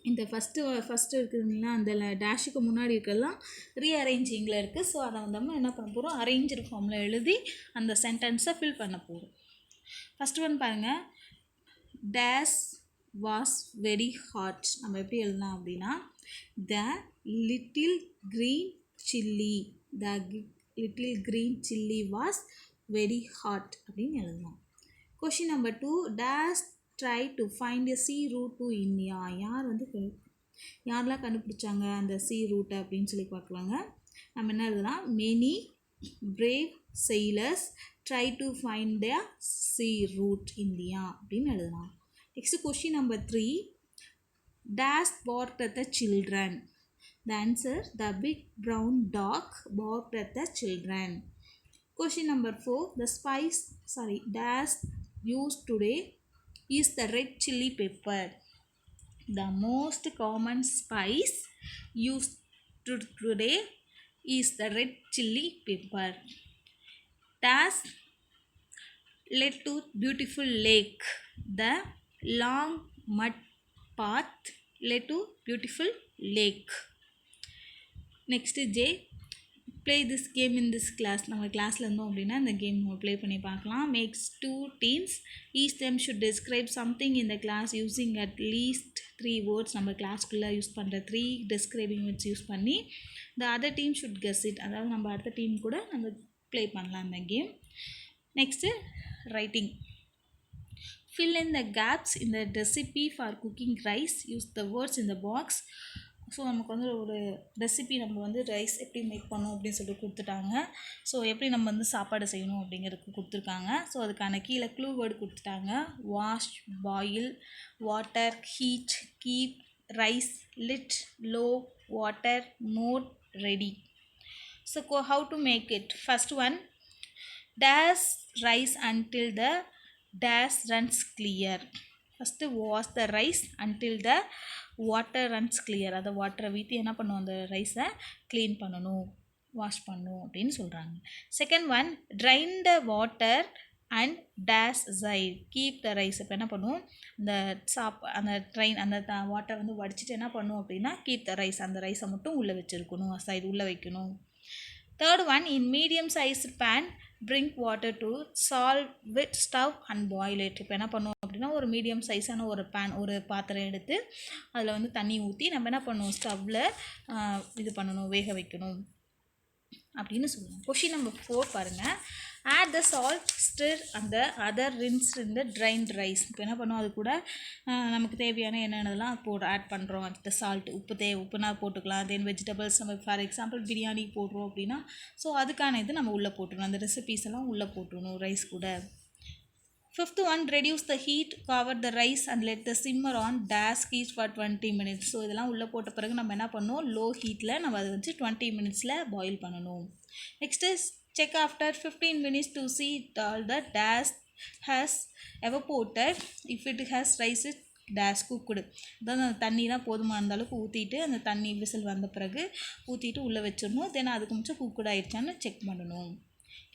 இந்த ஃபஸ்ட்டு இருக்குதுங்களா, அந்த டேஷுக்கு முன்னாடி இருக்கிறதுலாம் ரீஅரேஞ்சிங்கில் இருக்குது. ஸோ அதை வந்து நம்ம என்ன பண்ண போகிறோம், அரேஞ்சர் ஃபார்மில் எழுதி அந்த சென்டென்ஸை ஃபில் பண்ண போகிறோம். ஃபஸ்ட்டு ஒன் பாருங்கள், டேஷ் வாஸ் வெரி ஹாட். நம்ம எப்படி எழுதலாம் அப்படின்னா the little green chilli, little green chilli was very hot அப்படின்னு எழுதலாம். Question number 2, dash try to find a sea route to India. யாரெல்லாம் கண்டுபிடிச்சாங்க அந்த சி ரூட்டை அப்படின்னு சொல்லி பார்க்கலாங்க. நம்ம என்ன எழுதலாம், many brave sailors try to find their sea route India அப்படின்னு எழுதலாம். Next question number 3, dash barked at the children. The answer, the big brown dog barked at the children. Question number 4, the dash used today is the red chili pepper. The most common spice used today is the red chili pepper. Dash led to beautiful lake. The long mud path led to beautiful lake. Next J, play this game in this class. நம்ம கிளாஸில் இருந்தோம் அப்படின்னா இந்த game நம்ம play பண்ணி பார்க்கலாம். Makes 2 teams. Each them should describe something in the class using at least 3 words. நம்ம கிளாஸ்க்குள்ளே use பண்ணுற 3 describing words யூஸ் பண்ணி the other team should guess it. அதாவது நம்ம அடுத்த டீம் கூட நம்ம ப்ளே பண்ணலாம் இந்த game. Next writing. Fill in the gaps in the recipe for cooking rice. Use the words in the box. So நமக்கு வந்து ஒரு ரெசிபி நம்ம வந்து ரைஸ் எப்படி மேக் பண்ணணும் அப்படின்னு சொல்லிட்டு கொடுத்துட்டாங்க. ஸோ எப்படி நம்ம வந்து சாப்பாடு செய்யணும் அப்படிங்கிறதுக்கு கொடுத்துருக்காங்க. ஸோ அதுக்கான கீழே க்ளூ வேர்டு கொடுத்துட்டாங்க. Wash, boil, water, heat, keep, rice, lid, low, water, mode, ready. So how to make it? First one, dash rice until the dash runs clear. First wash the rice until the water runs clear. அதை வாட்டரை வீற்றி என்ன பண்ணுவோம், அந்த ரைஸை clean பண்ணணும், wash பண்ணணும் அப்படின்னு சொல்கிறாங்க. Second one, drain the water and dash side keep the rice. இப்போ என்ன பண்ணுவோம், அந்த அந்த வாட்டரை வந்து வடிச்சிட்டு என்ன பண்ணுவோம் அப்படின்னா கீப் த ரைஸ், அந்த ரைஸை மட்டும் உள்ளே வச்சுருக்கணும், சைடு உள்ளே வைக்கணும். Third one, in medium sized pan drink water to solve it, stove and boil it. இப்போ என்ன பண்ணுவோம் அப்படின்னா ஒரு மீடியம் சைஸான ஒரு பாத்திரம் எடுத்து அதில் வந்து தண்ணி ஊற்றி நம்ம என்ன பண்ணுவோம், ஸ்டவ்வில் இது பண்ணணும், வேக வைக்கணும் அப்படின்னு சொல்லுவோம். கொஷின் நம்பர் 4 பாருங்கள். ஆட் த சால்ட், ஸ்டிர் அந்த அதர் ரின்ஸ் இந்த ட்ரைன்ட் ரைஸ். இப்போ என்ன பண்ணுவோம், அது கூட நமக்கு தேவையான என்னென்னலாம் ஆட் பண்ணுறோம். அந்த சால்ட், உப்புனா போட்டுக்கலாம். தென் வெஜிடபிள்ஸ், நம்ம ஃபார் எக்ஸாம்பிள் பிரியாணி போடுறோம் அப்படின்னா ஸோ அதுக்கான இது நம்ம உள்ளே போட்டுருணும், அந்த ரெசிபீஸ் எல்லாம் உள்ளே போட்டுருணும் ரைஸ் கூட. Fifth one, reduce the heat, cover the rice and let the simmer on dash heat for 20 minutes. So இதெல்லாம் உள்ளே போட்ட பிறகு நம்ம என்ன பண்ணணும், லோ ஹீட்டில் நம்ம அதை வச்சு 20 minutes பாயில் பண்ணணும். Next check after 15 minutes to see all the dash has evaporated. If it has rice, dash cooked. அதாவது அந்த தண்ணிலாம் போதுமான அந்த அளவுக்கு ஊற்றிட்டு அந்த தண்ணி விசில் வந்த பிறகு ஊற்றிட்டு உள்ளே வச்சிடணும். தென் அதுக்கு மிச்சம் குக்குட் ஆகிடுச்சான்னு செக் பண்ணணும்.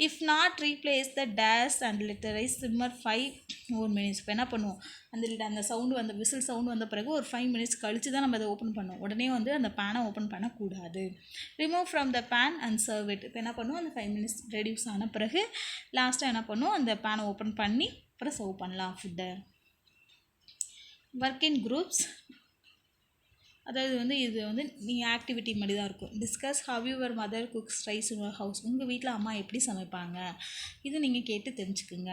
If not, replace the dash and let the rice simmer 5 more minutes. இப்போ என்ன பண்ணுவோம், அந்த சவுண்டு அந்த விசில் சவுண்டு வந்த பிறகு ஒரு 5 minutes கழித்து தான் நம்ம அதை ஓப்பன் பண்ணுவோம். உடனே வந்து அந்த பேனை ஓப்பன் பண்ணக்கூடாது. Remove from the pan and serve it. இப்போ என்ன பண்ணுவோம், அந்த 5 minutes ரெடியூஸ் ஆன பிறகு லாஸ்ட்டாக என்ன பண்ணுவோம், அந்த பேனை ஓப்பன் பண்ணி அப்புறம் சர்வ் பண்ணலாம் ஃபுட்டை. ஒர்க் இன் குரூப்ஸ், அதாவது வந்து இது வந்து நீங்கள் ஆக்டிவிட்டி மாதிரி தான் இருக்கும். Discuss how your mother cooks rice in your house. உங்கள் வீட்டில் அம்மா எப்படி சமைப்பாங்க இது நீங்கள் கேட்டு தெரிஞ்சுக்குங்க.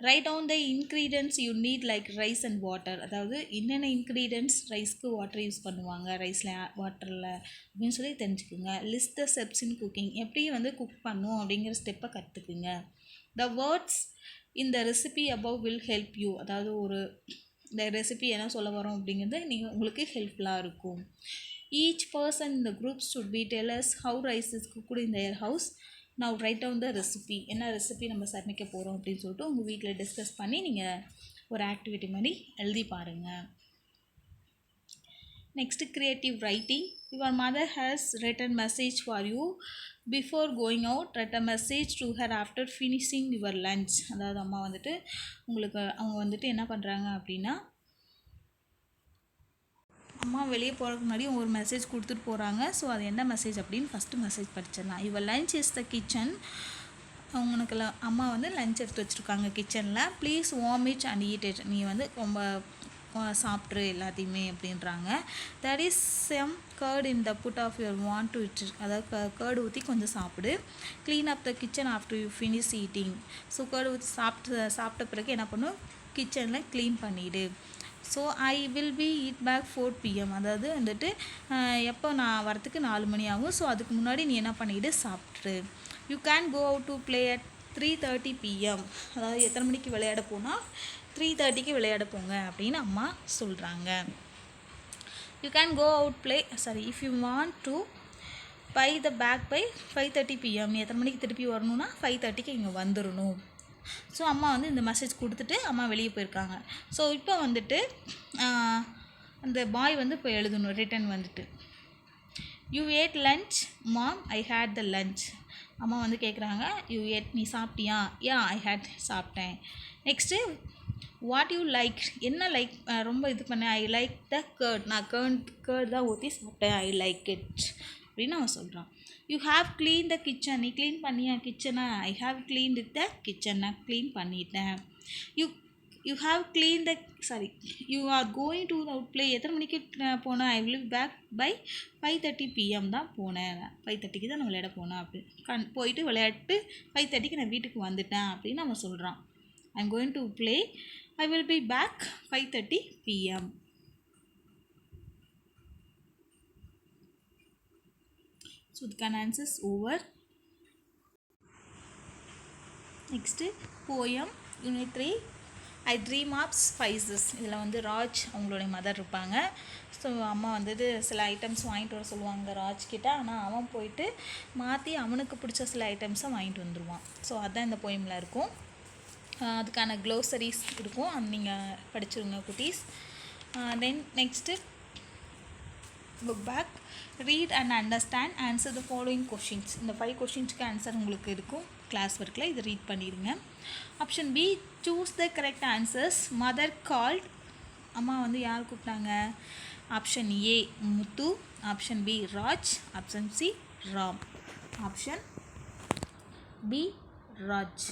Write down the ingredients you need like rice and water. அதாவது என்னென்ன இன்க்ரீடியன்ட்ஸ் ரைஸ்க்கு வாட்டர் யூஸ் பண்ணுவாங்க, ரைஸில் வாட்டரில் அப்படின்னு சொல்லி தெரிஞ்சுக்குங்க. List the steps in cooking, எப்படி வந்து குக் பண்ணும் அப்படிங்கிற ஸ்டெப்பை கற்றுக்குங்க. The words in the recipe above will help you. அதாவது இந்த ரெசிபி என்ன சொல்ல வரோம் அப்படிங்கிறது உங்களுக்கு ஹெல்ப்ஃபுல்லாக இருக்கும். ஈச் பர்சன் இந்த groups should be tell us how rice is cooked in their house. Now write down the recipe. என்ன ரெசிபி நம்ம சமைக்க போகிறோம் அப்படின்னு சொல்லிட்டு உங்கள் வீட்டில் டிஸ்கஸ் பண்ணி நீங்கள் ஒரு ஆக்டிவிட்டி மாதிரி எழுதி பாருங்கள். Next creative writing. Your mother has written message for you before going out. write a message to her after finishing your lunch. அதாவது அம்மா வந்துட்டு அவங்க வந்துட்டு என்ன பண்ணுறாங்க அப்படின்னா அம்மா வெளியே போகிறதுக்கு முன்னாடி ஒரு மெசேஜ் கொடுத்துட்டு போகிறாங்க. ஸோ அது என்ன மெசேஜ் அப்படின்னு ஃபஸ்ட்டு மெசேஜ் படிச்சிடலாம். Your lunch is the kitchen. அவங்களுக்கு அம்மா வந்து லஞ்ச் எடுத்து வச்சுருக்காங்க கிச்சனில். Please warm it and eat it. நீ வந்து ரொம்ப சாப்பிட்ரு எல்லாத்தையுமே அப்படின்றாங்க. There is some curd in the put of your want to it. அதாவது கர்டு ஊற்றி கொஞ்சம் சாப்பிடு. Clean up the kitchen after you finish eating. So curd ஊற்றி சாப்பிட்ட பிறகு என்ன பண்ணும், கிச்சனில் க்ளீன் பண்ணிவிடு. So I will B eat back 4 PM. அதாவது வந்துட்டு எப்போ நான் வரத்துக்கு 4 மணி ஆகும். ஸோ அதுக்கு முன்னாடி நீ என்ன பண்ணிவிட்டு சாப்பிட்ரு. You can go out to play at 3:30 PM. அதாவது எத்தனை மணிக்கு விளையாட போனால் 3:30க்கு விளையாட போங்க அப்படின்னு அம்மா சொல்கிறாங்க. You can go out play if you want to be the back by 5:30 PM. நீ எத்தனை மணிக்கு திருப்பி வரணும்னா 5:30க்கு இங்கே வந்துடணும். ஸோ அம்மா வந்து இந்த மெசேஜ் கொடுத்துட்டு அம்மா வெளியே போயிருக்காங்க. ஸோ இப்போ வந்துட்டு அந்த பாய் வந்து இப்போ எழுதணும் ரிட்டன் வந்துட்டு you ate lunch mom, I had the lunch. அம்மா வந்து கேட்குறாங்க யூ ஏட், நீ சாப்பிட்டியா? யா ஐ ஹேட், சாப்பிட்டேன். நெக்ஸ்ட்டு வாட் யூ லைக், என்ன லைக் ரொம்ப இது பண்ணேன். ஐ லைக் த கர்ட், நான் கர்ட் தான் ஊற்றி சாப்பிட்டேன். ஐ லைக் இட் அப்படின்னு அவன் சொல்கிறான். You have clean the kitchen, நீ க்ளீன் பண்ணியா கிச்சனை? I have clean the kitchen, நான் க்ளீன் பண்ணிட்டேன். You have clean the you are going to out play, எத்தனை மணிக்கு போனேன்? I will back by 5:30 PM தான் போனேன். 5:30க்கு தான் நான் விளையாட போனேன் அப்படி போயிட்டு விளையாட்டு 5:30க்கு நான் வீட்டுக்கு வந்துட்டேன் அப்படின்னு அவன் சொல்கிறான். I am going to play, I will be back 5:30 PM. So the answer is over. Next poem unit 3 I dream of spices. இதில் வந்து ராஜ் அவங்களுடைய மதர் இருப்பாங்க. ஸோ அம்மா வந்துட்டு சில ஐட்டம்ஸ் வாங்கிட்டு வர சொல்லுவாங்க ராஜ் கிட்ட. ஆனால் அவன் போயிட்டு மாற்றி அவனுக்கு பிடிச்ச சில ஐட்டம்ஸை வாங்கிட்டு வந்துடுவான். ஸோ அதுதான் இந்த போயமில் இருக்கும். அதுக்கான க்ளோசரிஸ் இருக்கும், அது நீங்கள் படிச்சுருங்க குட்டீஸ். Then next book back, read and understand, answer the following questions. இந்த 5 கொஷின்ஸ்க்கு ஆன்சர் உங்களுக்கு இருக்கும் கிளாஸ் ஒர்க்கில், இதை ரீட் பண்ணிடுங்க. Option B, choose the correct answers. Mother called, அம்மா வந்து யார் கூப்பிட்டாங்க? Option A Muthu, option B Raj, option C Ram, option B Raj.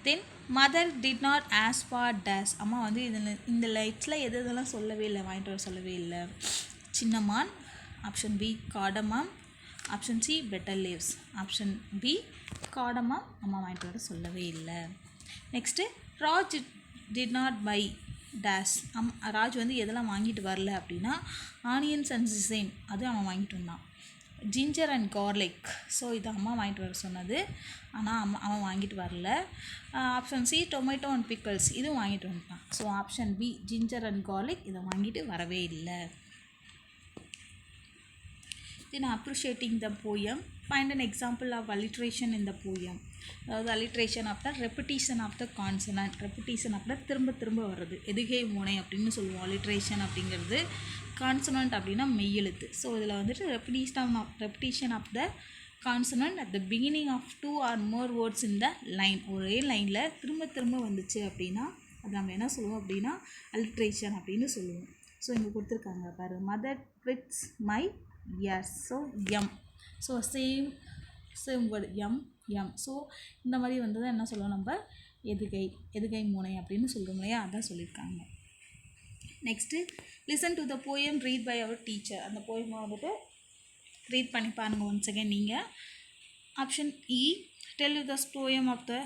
Then mother did not ask for days, அம்மா வந்து இந்த லைட்ஸில் எதெல்லாம் சொல்லவே இல்லை, வாங்கிட்டு வர சொல்லவே இல்லை. Cinnamon, option B cardamom, option C betel leaves, option B cardamom அம்மா வாங்கிட்டு வர சொல்லவே இல்லை. Next Raj did not buy days, Raj வந்து எதெல்லாம் வாங்கிட்டு வரல அப்படின்னா ஆனியன்ஸ் அண்ட் சிசைன், அது அவன் வாங்கிட்டு வந்தான். ஜிஞ்சர் அண்ட் கார்லிக், ஸோ இது அம்மா வாங்கிட்டு வர சொன்னது, ஆனால் அவன் வாங்கிட்டு வரல. Option C tomato and pickles, இதுவும் வாங்கிட்டு வந்துட்டான். So option B ginger and garlic இதை வாங்கிட்டு வரவே இல்லை. Then appreciating the poem, find an example of alliteration in the poem. அதாவது alliteration after repetition of the consonant, repetition after திரும்ப திரும்ப வர்றது, எதுகை முனை அப்படின்னு சொல்லுவோம். alliteration அப்படிங்கிறது, consonant அப்படின்னா மெய்யெழுத்து. ஸோ இதில் வந்துட்டு repetition of the consonant at the beginning of 2 or more words in the line, ஒரே லைனில் திரும்ப திரும்ப வந்துச்சு அப்படின்னா அது நம்ம என்ன சொல்லுவோம் அப்படின்னா alliteration அப்படின்னு சொல்லுவோம். ஸோ இங்கே கொடுத்துருக்காங்க பாரு, mother twists my ears, so M, so same word M. ஸோ இந்த மாதிரி வந்து தான் என்ன சொல்லுவோம் நம்ம எதுகை முனை அப்படின்னு சொல்கிறோம் இல்லையா, அதான் சொல்லியிருக்காங்க. Next listen to the poem read by our teacher. அந்த போயமை வந்துட்டு ரீட் பண்ணி பாருங்கள் ஒன்ஸ் அகேன் நீங்கள். Option E, tell you the poem of the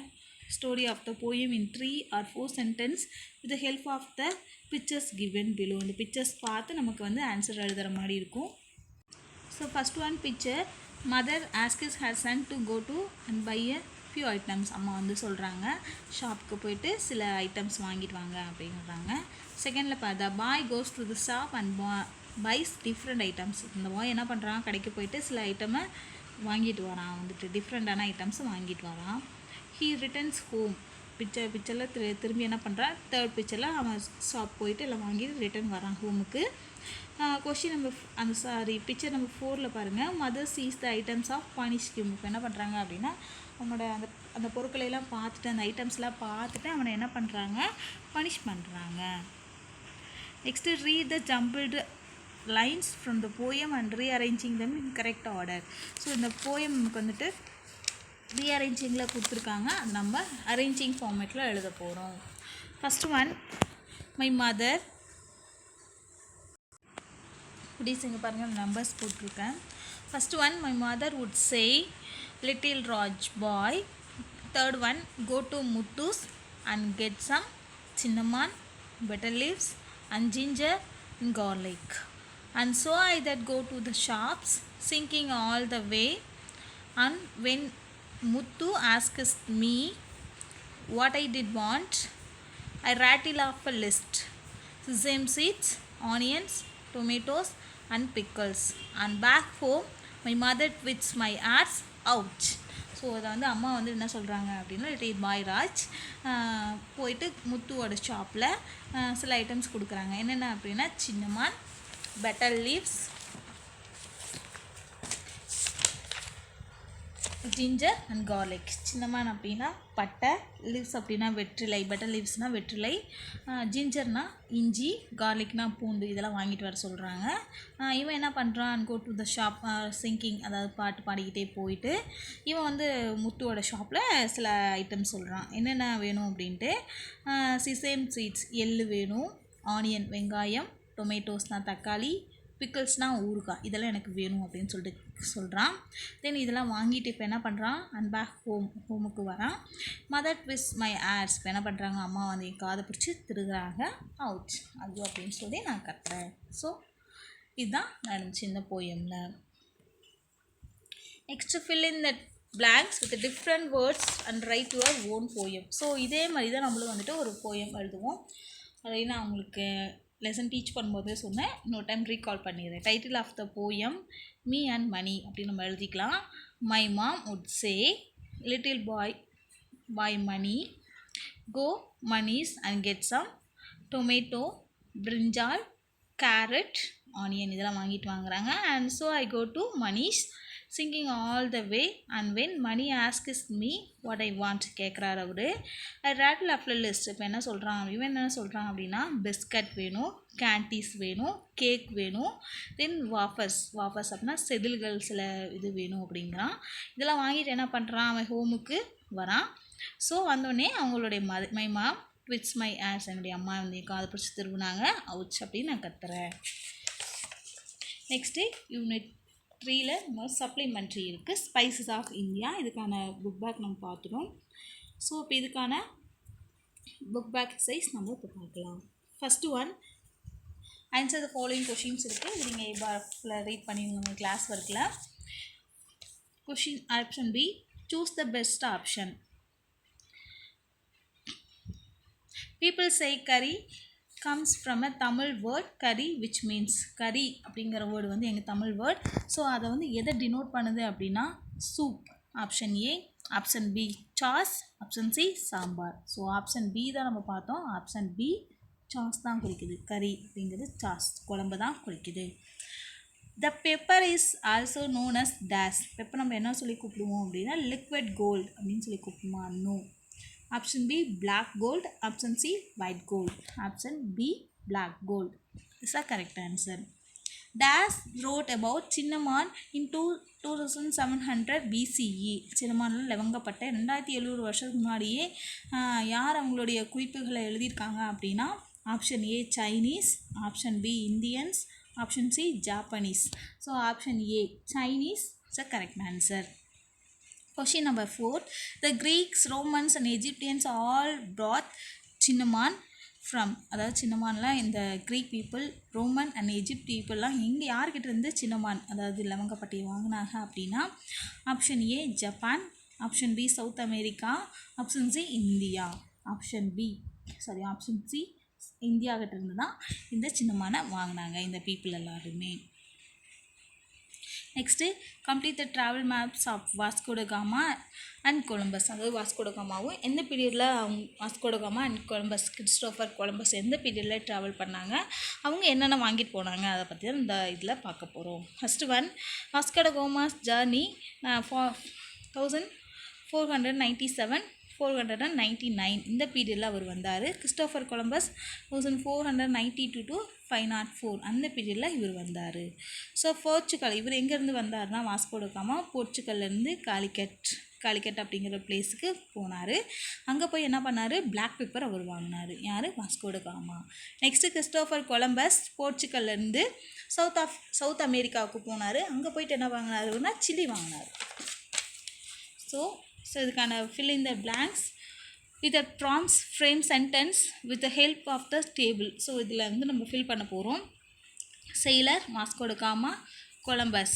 story of the poem in 3 or 4 sentences with the help of the pictures given below. இந்த pictures பார்த்து நமக்கு வந்து ஆன்சர் எழுதுகிற மாதிரி இருக்கும். So first one picture, mother asks her son to go to and buy a few items. அம்மா வந்து சொல்கிறாங்க ஷாப்புக்கு போயிட்டு சில ஐட்டம்ஸ் வாங்கிட்டு வாங்க அப்படிங்கிறாங்க. செகண்டில் பார்த்தா boy goes to the shop and buys different items. இந்த பாய் என்ன பண்ணுறான், கடைக்கு போயிட்டு சில ஐட்டமை வாங்கிட்டு வரான், வந்துட்டு டிஃப்ரெண்ட்டான ஐட்டம்ஸ் வாங்கிட்டு வரான். ஹீ ரிட்டர்ன்ஸ் ஹோம், பிக்சரில் திரும்பி என்ன பண்ணுறான், தேர்ட் பிக்சரில் அவன் ஷாப் போயிட்டு எல்லாம் வாங்கிட்டு ரிட்டர்ன் வரான் ஹோமுக்கு. கொஷின் நம்பர் பிக்சர் நம்பர் 4ல் பாருங்கள், mother sees the items of punish him. இப்போ என்ன பண்ணுறாங்க அப்படின்னா அவனோட அந்த பொருட்களையெல்லாம் பார்த்துட்டு அந்த ஐட்டம்ஸ்லாம் பார்த்துட்டு அவனை என்ன பண்ணுறாங்க, பனிஷ் பண்ணுறாங்க. Next read the jumbled lines from the poem and rearranging them in correct order. So இந்த போயம் நமக்கு வந்துட்டு ரீஅரேஞ்சிங்கில் கொடுத்துருக்காங்க, அது நம்ம அரேஞ்சிங் ஃபார்மேட்டில் எழுத போகிறோம். ஃபஸ்ட் ஒன், மை மதர், குட்டீஸ் இங்கே பாருங்கள் நம்பர்ஸ் போட்டிருக்கேன். First one, my mother would say little Raj boy. Third one, go to Muthu's and get some cinnamon betel leaves and ginger and garlic. And so I that go to the shops, thinking all the way. And when Muthu asks me what I did want, I rattle off a list: sesame seeds, onions, tomatoes, and pickles. And back home, my mother twits my ass. Ouch! So அதை வந்து அம்மா வந்து என்ன சொல்கிறாங்க அப்படின்னா, little boy Raj போயிட்டு முத்துவோட ஷாப்பில் சில ஐட்டம்ஸ் கொடுக்குறாங்க. என்னென்ன அப்படின்னா, cinnamon, betel leaves, ginger and garlic. Cinnamon அப்படின்னா பட்டை, லீவ்ஸ் அப்படின்னா வெற்றிலை, பெட்டர் லீவ்ஸ்னால் வெற்றிலை, ஜிஞ்சர்னால் இஞ்சி, கார்லிக்னால் பூண்டு. இதெல்லாம் வாங்கிட்டு வர சொல்கிறாங்க. இவன் என்ன பண்ணுறான், go to the shop singing, அதாவது பாட்டு பாடிக்கிட்டே போயிட்டு இவன் வந்து முத்துவோட ஷாப்பில் சில ஐட்டம்ஸ் சொல்கிறான். என்னென்ன வேணும் அப்படின்ட்டு, சிசேம் சீட்ஸ் எள்ளு வேணும், ஆனியன் வெங்காயம், டொமேட்டோஸ்னால் தக்காளி, பிக்கிள்ஸ்னால் ஊறுகாய், இதெல்லாம் எனக்கு வேணும் அப்படின்னு சொல்லிட்டு சொல்கிறான். தென் இதெல்லாம் வாங்கிட்டு இப்போ என்ன பண்ணுறான், அண்ட் பேக் ஹோமுக்கு வரான். Mother twists my ears. இப்போ என்ன பண்ணுறாங்க, அம்மா வந்து என் காதை பிடிச்சி திருகுறாங்க. அவுட் ஐயோ அப்படின்னு சொல்லி நான் கத்துறேன். ஸோ இதுதான் நடந்துச்சு இந்த போயமில். Next fill in that blanks with different words and write your own poem. So இதே மாதிரி தான் நம்மளும் வந்துட்டு ஒரு போயம் எழுதுவோம். அதை நான் உங்களுக்கு லெசன் டீச் பண்ணும்போதே சொன்னேன், இன்னொரு டைம் ரீகால் பண்ணிடுறேன். Title of the poem me and money அப்படின்னு நம்ம எழுதிக்கலாம். My mom would say, little boy money, go money's and get some tomato, brinjal, carrot, onion இதெல்லாம் வாங்கிட்டு வாங்குறாங்க. And so I go to money's singing all the way. And when money asks me what I want கேட்குறாரு அவரு. I rattle off a list. இப்போ என்ன சொல்கிறான், இவன் என்ன சொல்கிறான் அப்படின்னா, பிஸ்கட் வேணும், கேண்டீஸ் வேணும், கேக் வேணும், தென் வாஃபர்ஸ் அப்படின்னா செதில்கள் சில இது வேணும் அப்படிங்கிறான். இதெல்லாம் வாங்கிட்டு என்ன பண்ணுறான், அவன் ஹோமுக்கு வரான். ஸோ வந்தோடனே அவங்களுடைய my mom twists my ears, என்னுடைய அம்மா வந்து காதை பிடிச்சி திருவினாங்க. அவுச் அப்படின்னு நான் கத்துறேன். நெக்ஸ்ட்டு யூனிட் 3ல் நம்ம சப்ளிமெண்ட்ரி இருக்குது, ஸ்பைசஸ் ஆஃப் இந்தியா. இதுக்கான புக் பேக் நம்ம பார்த்துட்டோம். ஸோ இப்போ இதுக்கான புக் பேக் எக்ஸசைஸ் நம்ம இப்போ பார்க்கலாம். First one, answer the following questions இருக்குது. இது நீங்கள் இப்போ ரீட் பண்ணிடுங்க கிளாஸ் ஒர்க்கில். Question option B, choose the best option. People say curry comes from a Tamil word curry which means curry அப்படிங்கிற வேர்டு வந்து எங்கள் தமிழ் வேர்ட். ஸோ அதை வந்து எதை டினோட் பண்ணுது அப்படின்னா soup. Option A. Option B sauce, option C sambar. So option B தான் நம்ம பார்த்தோம். ஆப்ஷன் பி சாஸ் தான் குறிக்குது. கறி அப்படிங்கிறது சாஸ், குழம்பு தான் குறிக்குது. The pepper is also known as dash. Pepper நம்ம என்ன சொல்லி கூப்பிடுவோம் அப்படின்னா லிக்விட் கோல்டு அப்படின்னு சொல்லி கூப்பிடுமா? No. Option B, black gold. Option C, white gold. Option B, black gold is the correct answer. Dash wrote about Chinnaman in 2700 BCE. சின்னமானில் லவங்கப்பட்ட 2700 வருஷத்துக்கு முன்னாடியே யார் அவங்களுடைய குறிப்புகளை எழுதியிருக்காங்க அப்படின்னா, option A Chinese, option B Indians, option C Japanese. So option A Chinese is the correct answer. Question number 4. The Greeks, Romans and Egyptians all brought cinnamon from, அதாவது சின்னமான்லாம் இந்த Greek people, Roman and Egypt பீப்புளெலாம் எங்கே யார்கிட்ட இருந்து cinnamon அதாவது லவங்கப்பட்டியை வாங்கினாங்க அப்படின்னா, option A Japan, option B South America, option C India. Option C இந்தியாகிட்ட இருந்து தான் இந்த சின்னமானை வாங்கினாங்க இந்த பீப்புள் எல்லாருமே. Next, complete the travel maps of Vasco da Gama and Columbus. அதாவது வாஸ்கோ ட காமாவும் எந்த பீரியடில் Vasco da Gama and Columbus, Christopher Columbus எந்த பீரியடில் ட்ராவல் பண்ணாங்க, அவங்க என்னென்ன வாங்கிட்டு போனாங்க, அதை பற்றி தான் இந்த இதில் பார்க்க போகிறோம். ஃபஸ்ட்டு ஒன், வாஸ்கோ ட காமாஸ் ஜர்னி 1497 499 இந்த பீரியடில் அவர் வந்தார். கிறிஸ்டோஃபர் கொலம்பஸ் 1492 to 504 அந்த பீரியடில் இவர் வந்தார். ஸோ போர்ச்சுகல், இவர் எங்கேருந்து வந்தார்னா வாஸ்கோ ட காமா போர்ச்சுகல்லேருந்து காலிக்கட் அப்படிங்கிற பிளேஸுக்கு போனார். அங்கே போய் என்ன பண்ணார், பிளாக் பெப்பர் அவர் வாங்கினார். யார், Vasco da Gama. Next Christopher Columbus போர்ச்சுகல்லேருந்து சவுத் அமெரிக்காவுக்கு போனார். அங்கே போயிட்டு என்ன வாங்கினாருன்னா சில்லி வாங்கினார். ஸோ இதுக்கான fill in the blanks. with a prompts frame sentence with the help of the table. So இதில் வந்து நம்ம ஃபில் பண்ண போகிறோம். sailor, Vasco da Gama, Columbus.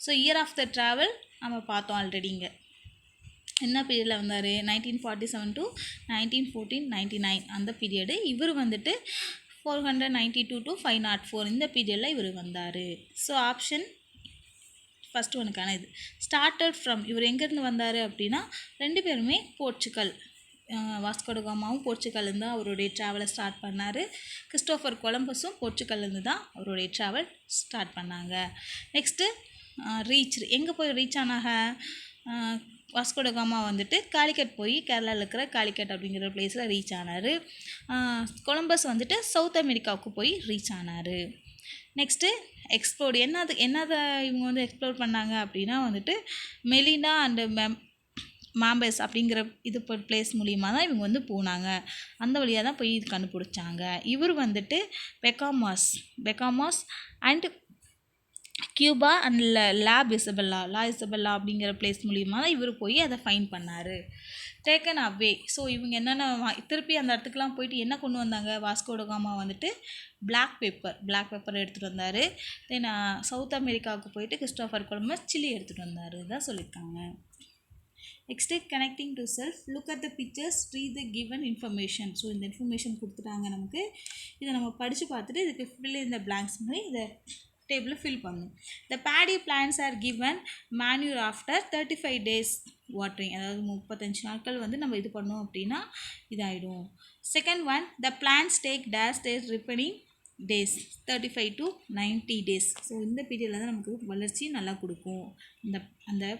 So year of the travel நம்ம பார்த்தோம் ஆல்ரெடிங்க. என்ன பீரியடில் வந்தார்? 1947 to 1914-99 அந்த பீரியடு. இவர் வந்துட்டு 492 to 504 இந்த பீரியடில் இவர் வந்தார். ஸோ ஆப்ஷன் ஃபஸ்ட் ஒனுக்கான இது. ஸ்டார்டட் ஃப்ரம், இவர் எங்கேருந்து வந்தார் அப்படின்னா ரெண்டு பேருமே போர்ச்சுகல். வாஸ்கோ ட காமாவும் போர்ச்சுகல்லேருந்து தான் அவருடைய ட்ராவலை ஸ்டார்ட் பண்ணார். கிறிஸ்டோஃபர் கொலம்பஸும் போர்ச்சுகல்லேருந்து தான் அவருடைய ட்ராவல் ஸ்டார்ட் பண்ணாங்க. நெக்ஸ்ட்டு ரீச், எங்கே போய் ரீச் ஆனாங்க? வாஸ்கோ ட காமா வந்துட்டு காலிக்கட் போய் கேரளாவில் இருக்கிற காலிக்கட் அப்படிங்கிற பிளேஸில் ரீச் ஆனார். கொலம்பஸ் வந்துட்டு சவுத் அமெரிக்காவுக்கு போய் ரீச் ஆனார். நெக்ஸ்ட்டு எக்ஸ்ப்ளோர், என்னதை இவங்க வந்து எக்ஸ்ப்ளோர் பண்ணாங்க அப்படின்னா வந்துட்டு மெலினா அண்டு மாம்பஸ் அப்படிங்கிற இது பிளேஸ் மூலியமாக தான் இவங்க வந்து போனாங்க. அந்த வழியாக தான் போய் இது கண்டுபிடிச்சாங்க. இவர் வந்துட்டு Bahamas and Cuba and La Isabella அப்படிங்கிற பிளேஸ் மூலியமாக தான் இவர் போய் அதை ஃபைண்ட் பண்ணார். டேக்கன் அவே, ஸோ இவங்க என்னென்ன திருப்பி அந்த இடத்துக்குலாம் போயிட்டு என்ன கொண்டு வந்தாங்க? வாஸ்கோ ட காமா வந்துட்டு பிளாக் பெப்பர் எடுத்துகிட்டு வந்தார். தென் சவுத் அமெரிக்காவுக்கு போயிட்டு கிறிஸ்டோஃபர் கொலம்பஸ் சில்லி எடுத்துகிட்டு வந்தார் தான் சொல்லியிருக்காங்க. Next connecting to self, look at the pictures, read the given information. So இந்த இன்ஃபர்மேஷன் கொடுத்துட்டாங்க நமக்கு. இதை நம்ம படித்து பார்த்துட்டு இதுக்கு ஃபில் இந்த பிளாங்க்ஸ் மாதிரி இதை டேபிளில் ஃபில் பண்ணணும். The paddy plants are given manure after 35 days watering, அதாவது 35 நாட்கள் வந்து நம்ம இது பண்ணோம் அப்படின்னா இதாகிடும். Second one, the plants take days days ripening days 35 to 90 days. So இந்த பீரியடில் தான் நமக்கு வளர்ச்சி நல்லா கொடுக்கும் அந்த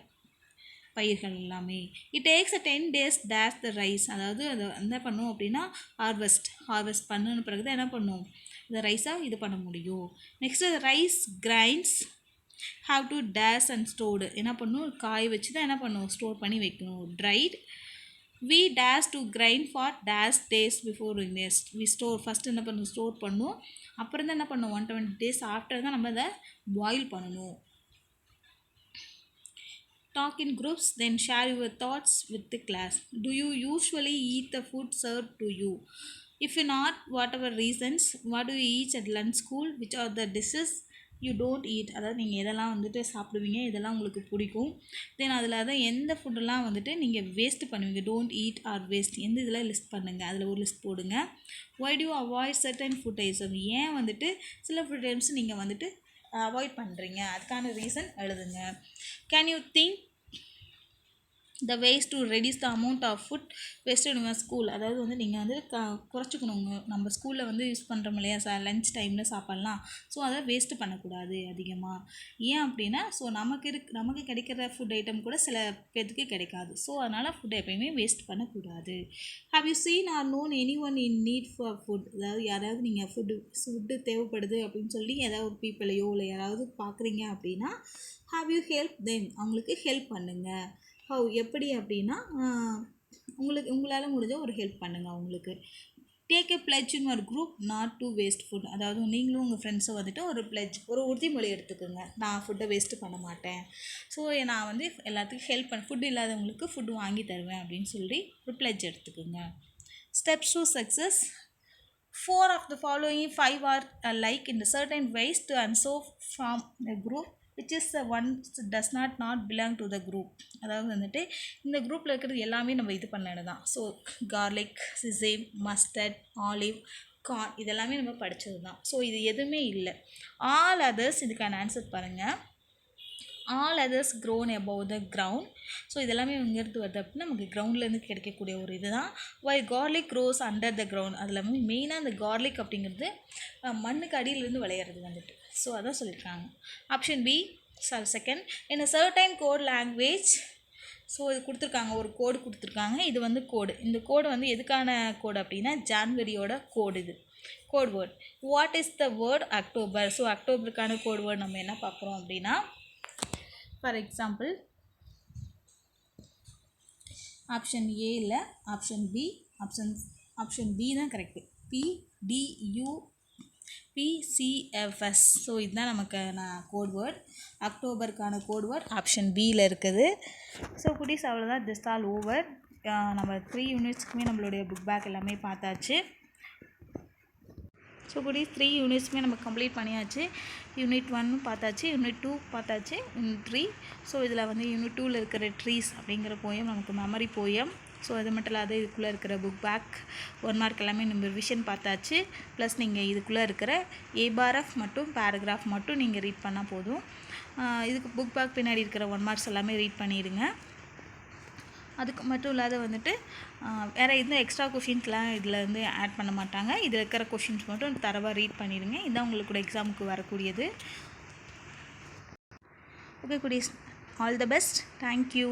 பயிர்கள் எல்லாமே. It takes 10 days days the rise, அதாவது அதை என்ன பண்ணும் அப்படின்னா ஹார்வெஸ்ட் பண்ணுன பிறகு தான் என்ன பண்ணும், இந்த ரைஸாக இது பண்ண முடியும். Next rice grains have two days and stored, என்ன பண்ணும், காய வச்சு தான் என்ன பண்ணும், ஸ்டோர் பண்ணி வைக்கணும். Dried, we days to grind for days days before invest, we store, first என்ன பண்ணும், ஸ்டோர் பண்ணும். அப்புறம் தான் என்ன பண்ணும், 120 days ஆஃப்டர் தான் நம்ம அதை பாயில் பண்ணணும். Talk in groups, then share your thoughts with the class. Do you usually eat the food served to you? If not, whatever reasons, what do you eat at lunch school? Which are the dishes you don't eat? அதாவது நீங்கள் எதெல்லாம் வந்துட்டு சாப்பிடுவீங்க, இதெல்லாம் உங்களுக்கு பிடிக்கும். தென் அதில் தான் எந்த ஃபுட்டெல்லாம் வந்துட்டு நீங்கள் வேஸ்ட் பண்ணுவீங்க, டோன்ட் ஈட் ஆர் வேஸ்ட், எந்த இதில் லிஸ்ட் பண்ணுங்கள், அதில் ஒரு லிஸ்ட் போடுங்க. why do you avoid certain food items? ஏன் வந்துட்டு சில ஃபுட் ஐட்டம்ஸ் நீங்கள் வந்துட்டு அவாய்ட் பண்ணுறீங்க, அதுக்கான ரீசன் எழுதுங்க. Can you think the ways to reduce the amount of food wasted in your school? அதாவது வந்து நீங்கள் வந்து குறைச்சிக்கணுங்க. நம்ம ஸ்கூலில் வந்து யூஸ் பண்ணுறோம் இல்லையா லன்ச் டைமில் சாப்பாடலாம், ஸோ அதை வேஸ்ட்டு பண்ணக்கூடாது அதிகமாக. ஏன் அப்படின்னா ஸோ நமக்கு கிடைக்கிற ஃபுட் ஐட்டம் கூட சில பேருக்கு கிடைக்காது. ஸோ அதனால் ஃபுட் எப்பயுமே வேஸ்ட் பண்ணக்கூடாது. How you seen are known any one in need for food? அதாவது யாராவது நீங்கள் ஃபுட்டு தேவைப்படுது அப்படின்னு சொல்லி ஏதாவது ஒரு பீப்பிளையோ இல்லை யாராவது பார்க்குறீங்க அப்படின்னா ஹவ் யூ ஹெல்ப் தெம், அவங்களுக்கு ஹெல்ப் பண்ணுங்கள். ஹவ், எப்படி அப்படின்னா உங்களால் முடிஞ்ச ஒரு ஹெல்ப் பண்ணுங்கள் அவங்களுக்கு. டேக் எ பிளட்ஜ் இன் ஒரு group not to waste food, அதாவது நீங்களும் உங்கள் ஃப்ரெண்ட்ஸை வந்துட்டு ஒரு உறுதிமொழி எடுத்துக்கோங்க, நான் ஃபுட்டை வேஸ்ட்டு பண்ண மாட்டேன், ஸோ நான் வந்து எல்லாத்துக்கும் ஹெல்ப் ஃபுட் இல்லாதவங்களுக்கு ஃபுட்டு வாங்கி தருவேன் அப்படின்னு சொல்லி ஒரு பிளட்ஜ் எடுத்துக்கோங்க. Steps to success, 4 of the following 5 are alike in certain ways to and so form a group which is the one does not belong to the group. அதாவது வந்துட்டு இந்த குரூப்பில் இருக்கிறது எல்லாமே நம்ம இது பண்ணது தான். So garlic, sesame, mustard, olive, corn இதெல்லாமே நம்ம படித்தது தான். ஸோ இது எதுவுமே இல்லை. ஆல் அதர்ஸ், இதுக்கான ஆன்சர் பாருங்கள். All others grown above the ground. So இதெல்லாமே இங்கேருந்து வருது அப்படின்னா நமக்கு கிரவுண்ட்லேருந்து கிடைக்கக்கூடிய ஒரு இது தான். while garlic grows under the ground, அதில் வந்து மெயினாக அந்த கார்லிக் அப்படிங்கிறது மண்ணுக்கு அடியிலேருந்து விளையிறது வந்துட்டு. ஸோ அதான் சொல்லியிருக்காங்க. Option B second, in a certain code language. So இது கொடுத்துருக்காங்க, ஒரு கோடு கொடுத்துருக்காங்க, இது வந்து கோடு. இந்த கோடு வந்து எதுக்கான கோடு அப்படின்னா ஜான்வரியோட கோடு. இது code word. What is the word October? So அக்டோபருக்கான கோட் வேர்ட் நம்ம என்ன பார்க்குறோம் அப்படின்னா, ஃபார் எக்ஸாம்பிள் ஆப்ஷன் ஏ இல்லை, ஆப்ஷன் பி, ஆப்ஷன் பி தான் கரெக்டு. PDUPCFS. ஸோ இதுதான் நமக்கு கோட் வேர்ட். அக்டோபருக்கான கோட் வேர்ட் ஆப்ஷன் பியில் இருக்குது. ஸோ குட்டீஸ் அவ்வளோதான், ஜஸ்ட் ஆல் ஓவர். நம்ம 3 யூனிட்ஸ்க்குமே நம்மளுடைய புக் பேக் எல்லாமே பார்த்தாச்சு. ஸோ குட்டீஸ் 3 யூனிட்ஸுமே நம்ம கம்ப்ளீட் பண்ணியாச்சு. யூனிட் 1 பார்த்தாச்சு, யூனிட் 2 பார்த்தாச்சு, யூனிட் 3. ஸோ இதில் வந்து யூனிட் 2ல் இருக்கிற ட்ரீஸ் அப்படிங்கிற போயம் நமக்கு மெமரி போயம். ஸோ அது மட்டும் இல்லாத இதுக்குள்ளே இருக்கிற புக் பேக் 1 மார்க் எல்லாமே நம்ம ரிவிஷன் பார்த்தாச்சு. ப்ளஸ் நீங்கள் இதுக்குள்ளே இருக்கிற ஏபாரஃப் மட்டும் பேராகிராஃப் மட்டும் நீங்கள் ரீட் பண்ணால் போதும். இதுக்கு புக் பேக் பின்னாடி இருக்கிற 1 மார்க்ஸ் எல்லாமே ரீட் பண்ணிடுங்க. அதுக்கு மட்டும் இல்லாத வந்துட்டு வேறு எந்த எக்ஸ்ட்ரா கொஷின்ஸ்லாம் இதில் வந்து ஆட் பண்ண மாட்டாங்க. இதில் இருக்கிற கொஷின்ஸ் மட்டும் தரவாக ரீட் பண்ணிடுங்க. இதுதான் உங்களுக்கு எக்ஸாமுக்கு வரக்கூடியது. ஓகே குட்டீஸ், ஆல் த பெஸ்ட். தேங்க்யூ.